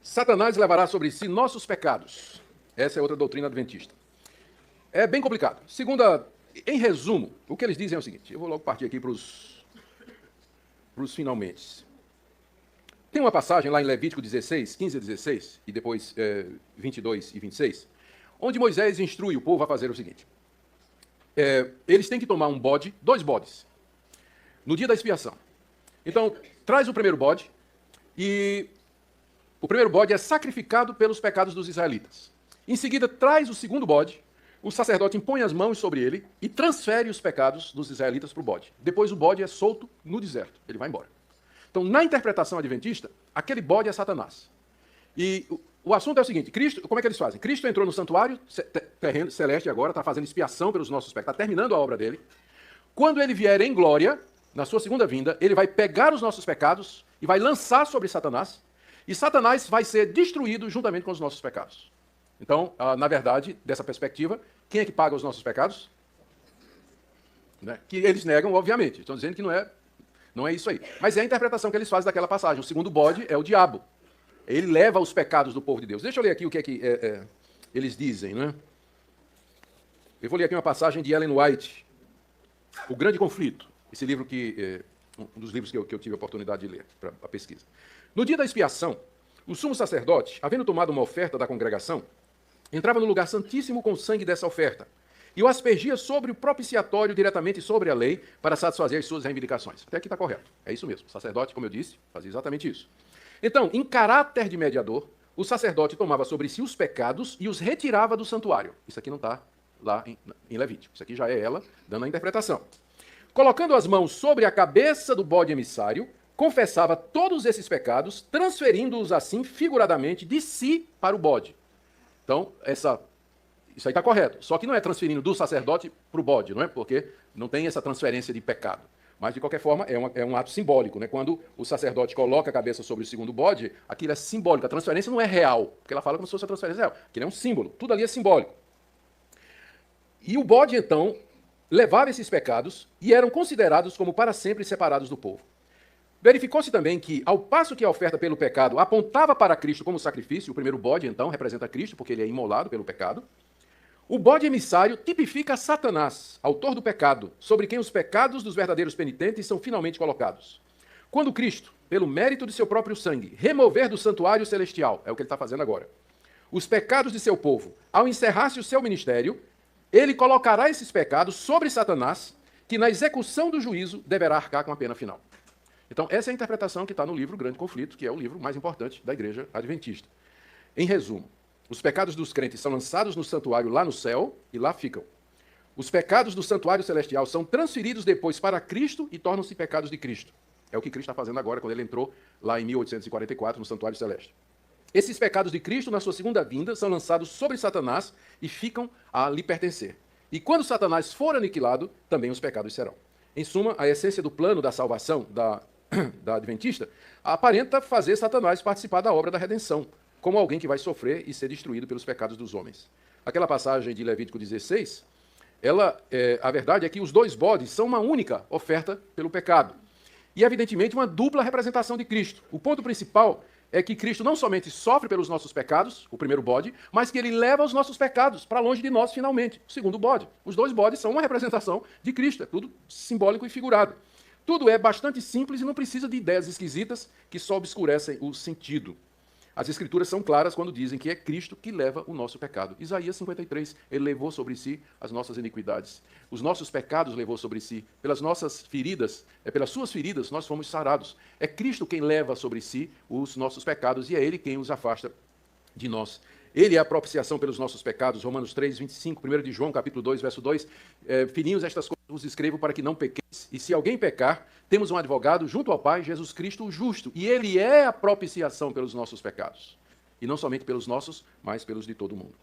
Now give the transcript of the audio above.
Satanás levará sobre si nossos pecados. Essa é outra doutrina adventista. É bem complicado. Em resumo, o que eles dizem é o seguinte, eu vou logo partir aqui para os finalmente. Tem uma passagem lá em Levítico 16, 15 a 16, e depois 22 e 26, onde Moisés instrui o povo a fazer o seguinte. Eles têm que tomar um bode, 2 bodes, no dia da expiação. Então, traz o primeiro bode, e o primeiro bode é sacrificado pelos pecados dos israelitas. Em seguida, traz o segundo bode, o sacerdote impõe as mãos sobre ele e transfere os pecados dos israelitas para o bode. Depois o bode é solto no deserto, ele vai embora. Então, na interpretação adventista, aquele bode é Satanás. E o assunto é o seguinte, Cristo, como é que eles fazem? Cristo entrou no santuário terreno, celeste agora, está fazendo expiação pelos nossos pecados, está terminando a obra dele. Quando ele vier em glória, na sua segunda vinda, ele vai pegar os nossos pecados e vai lançar sobre Satanás, e Satanás vai ser destruído juntamente com os nossos pecados. Então, na verdade, dessa perspectiva, quem é que paga os nossos pecados? Né? Que eles negam, obviamente. Estão dizendo que não é isso aí. Mas é a interpretação que eles fazem daquela passagem. O segundo bode é o diabo. Ele leva os pecados do povo de Deus. Deixa eu ler aqui o que é que eles dizem. Né? Eu vou ler aqui uma passagem de Ellen White, O Grande Conflito. Esse livro um dos livros que eu tive a oportunidade de ler para a pesquisa. No dia da expiação, o sumo sacerdote, havendo tomado uma oferta da congregação, entrava no lugar santíssimo com o sangue dessa oferta e o aspergia sobre o propiciatório diretamente sobre a lei para satisfazer as suas reivindicações. Até aqui está correto. É isso mesmo. O sacerdote, como eu disse, fazia exatamente isso. Então, em caráter de mediador, o sacerdote tomava sobre si os pecados e os retirava do santuário. Isso aqui não está lá em Levítico. Isso aqui já é ela dando a interpretação. Colocando as mãos sobre a cabeça do bode emissário, confessava todos esses pecados, transferindo-os assim, figuradamente, de si para o bode. Então, isso aí está correto. Só que não é transferindo do sacerdote para o bode, não é? Porque não tem essa transferência de pecado. Mas, de qualquer forma, é um ato simbólico. Né? Quando o sacerdote coloca a cabeça sobre o segundo bode, aquilo é simbólico. A transferência não é real, porque ela fala como se fosse a transferência real. Aquilo é um símbolo. Tudo ali é simbólico. E o bode, então, levava esses pecados e eram considerados como para sempre separados do povo. Verificou-se também que, ao passo que a oferta pelo pecado apontava para Cristo como sacrifício, o primeiro bode, então, representa Cristo, porque ele é imolado pelo pecado, o bode emissário tipifica Satanás, autor do pecado, sobre quem os pecados dos verdadeiros penitentes são finalmente colocados. Quando Cristo, pelo mérito de seu próprio sangue, remover do santuário celestial, é o que ele está fazendo agora, os pecados de seu povo, ao encerrar-se o seu ministério, ele colocará esses pecados sobre Satanás, que na execução do juízo deverá arcar com a pena final. Então, essa é a interpretação que está no livro Grande Conflito, que é o livro mais importante da Igreja Adventista. Em resumo, os pecados dos crentes são lançados no santuário lá no céu e lá ficam. Os pecados do santuário celestial são transferidos depois para Cristo e tornam-se pecados de Cristo. É o que Cristo está fazendo agora, quando ele entrou lá em 1844 no santuário celeste. Esses pecados de Cristo, na sua segunda vinda, são lançados sobre Satanás e ficam a lhe pertencer. E quando Satanás for aniquilado, também os pecados serão. Em suma, a essência do plano da salvação da Adventista aparenta fazer Satanás participar da obra da redenção, como alguém que vai sofrer e ser destruído pelos pecados dos homens. Aquela passagem de Levítico 16, a verdade é que os 2 bodes são uma única oferta pelo pecado. E, evidentemente, uma dupla representação de Cristo. O ponto principal é que Cristo não somente sofre pelos nossos pecados, o primeiro bode, mas que ele leva os nossos pecados para longe de nós, finalmente, o segundo bode. Os 2 bodes são uma representação de Cristo, é tudo simbólico e figurado. Tudo é bastante simples e não precisa de ideias esquisitas que só obscurecem o sentido. As Escrituras são claras quando dizem que é Cristo que leva o nosso pecado. Isaías 53, ele levou sobre si as nossas iniquidades. Os nossos pecados levou sobre si. Pelas nossas feridas, pelas suas feridas, nós fomos sarados. É Cristo quem leva sobre si os nossos pecados e é Ele quem os afasta de nós. Ele é a propiciação pelos nossos pecados. Romanos 3, 25, 1 de João, capítulo 2, verso 2. Filhinhos, estas coisas vos escrevo para que não pequeis. E se alguém pecar, temos um advogado junto ao Pai, Jesus Cristo, o justo. E ele é a propiciação pelos nossos pecados. E não somente pelos nossos, mas pelos de todo mundo.